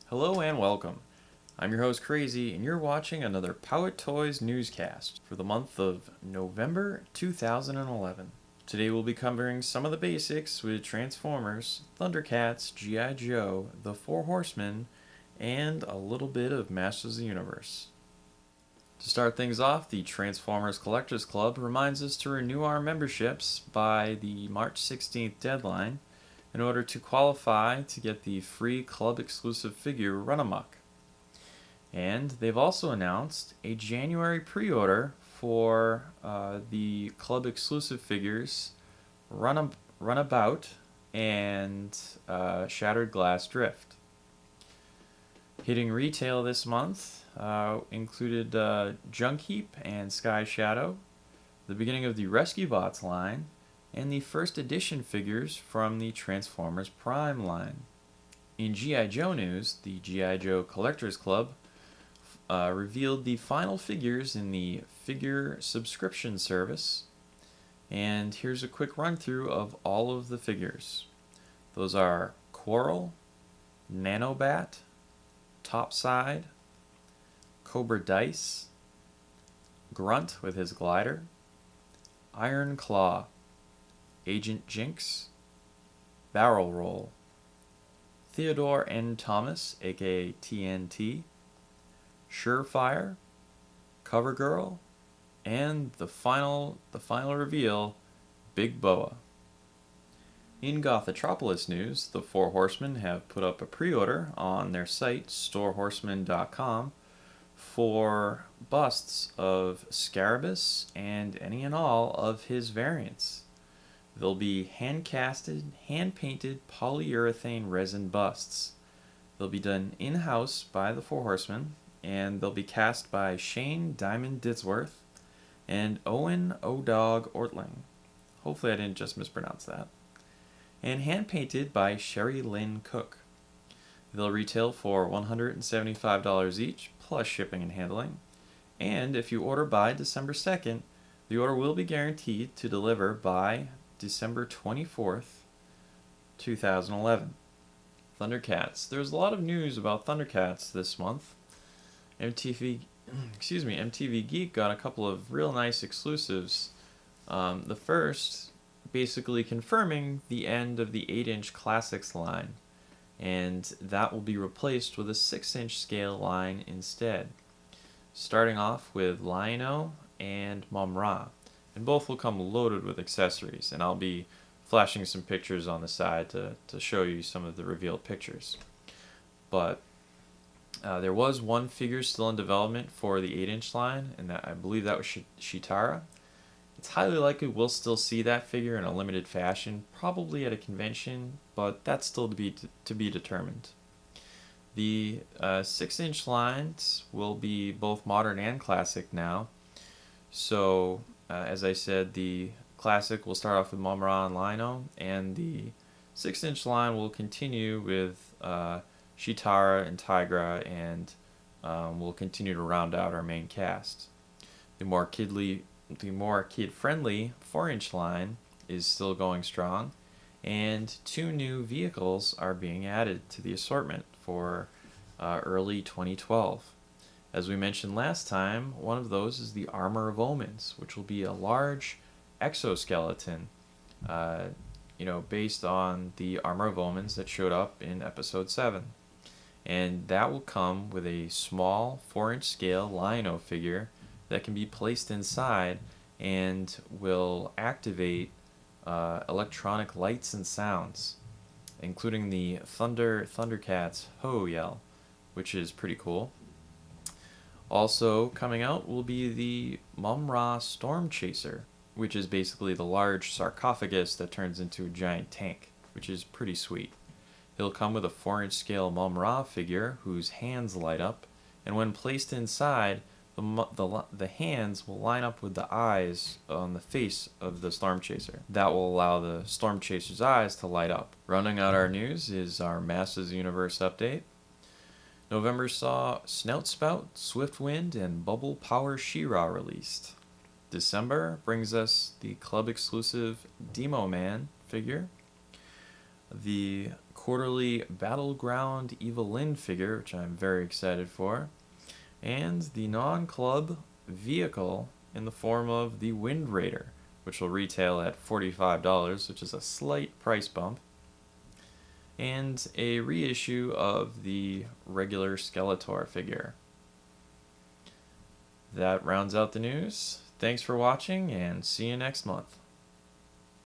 Hello and welcome. I'm your host Crazy, and you're watching another PowetToys NewsCast for the month of November 2011. Today we'll be covering some of the basics with Transformers, Thundercats, G.I. Joe, the Four Horsemen, and a little bit of Masters of the Universe. To start things off, the Transformers Collectors Club reminds us to renew our memberships by the March 16th deadline in order to qualify to get the free club-exclusive figure Run Amok. And they've also announced a January pre-order for the club-exclusive figures Runabout and Shattered Glass Drift. Hitting retail this month included Junk Heap and Sky Shadow, the beginning of the Rescue Bots line, and the first edition figures from the Transformers Prime line. In G.I. Joe news, the G.I. Joe Collectors Club revealed the final figures in the figure subscription service, and here's a quick run through of all of the figures. Those are Quarrel, Nanobat, Topside, Cobra Dice, Grunt with his glider, Iron Claw, Agent Jinx, Barrel Roll, Theodore N. Thomas, aka TNT, Surefire, CoverGirl, and the final reveal, Big Boa. In Gothatropolis news, the Four Horsemen have put up a pre-order on their site, storehorseman.com, for busts of Scarabus and any and all of his variants. They'll be hand-casted, hand-painted polyurethane resin busts. They'll be done in-house by the Four Horsemen, and they'll be cast by Shane Diamond Didsworth and Owen O-Dog Ortling. Hopefully I didn't just mispronounce that. And hand-painted by Sherry Lynn Cook. They'll retail for $175 each, plus shipping and handling. And if you order by December 2nd, the order will be guaranteed to deliver by December 24th, 2011. Thundercats. There's a lot of news about Thundercats this month. MTV Geek got a couple of real nice exclusives. The first basically confirming the end of the 8-inch Classics line, and that will be replaced with a 6-inch scale line instead. Starting off with Lion-O and Mumm-Ra. And both will come loaded with accessories, and I'll be flashing some pictures on the side to show you some of the revealed pictures. But there was one figure still in development for the 8-inch line, and I believe that was Shitara. It's highly likely we'll still see that figure in a limited fashion, probably at a convention, but that's still to be determined. The 6-inch lines will be both modern and classic now, so as I said, the classic will start off with Mumm-Ra and Lion-O, and the 6-inch line will continue with Shitara and Tigra, and we'll continue to round out our main cast. The more kid-friendly 4-inch line is still going strong, and 2 new vehicles are being added to the assortment for early 2012. As we mentioned last time, one of those is the Armor of Omens, which will be a large exoskeleton, based on the Armor of Omens that showed up in Episode 7. And that will come with a small 4-inch scale Lion-O figure that can be placed inside and will activate electronic lights and sounds, including the Thundercats Ho yell, which is pretty cool. Also coming out will be the Mumm-Ra Storm Chaser, which is basically the large sarcophagus that turns into a giant tank, which is pretty sweet. He'll come with a 4-inch scale Mumm-Ra figure whose hands light up, and when placed inside, the hands will line up with the eyes on the face of the Storm Chaser. That will allow the Storm Chaser's eyes to light up. Rounding out our news is our Masters of the Universe update. November saw Snout Spout, Swiftwind, and Bubble Power She-Ra released. December brings us the club exclusive Demo Man figure, the quarterly Battleground evil-lyn figure, which I'm very excited for, and the non-club vehicle in the form of the Wind Raider, which will retail at $45, which is a slight price bump, and a reissue of the regular Skeletor figure. That rounds out the news. Thanks for watching, and see you next month.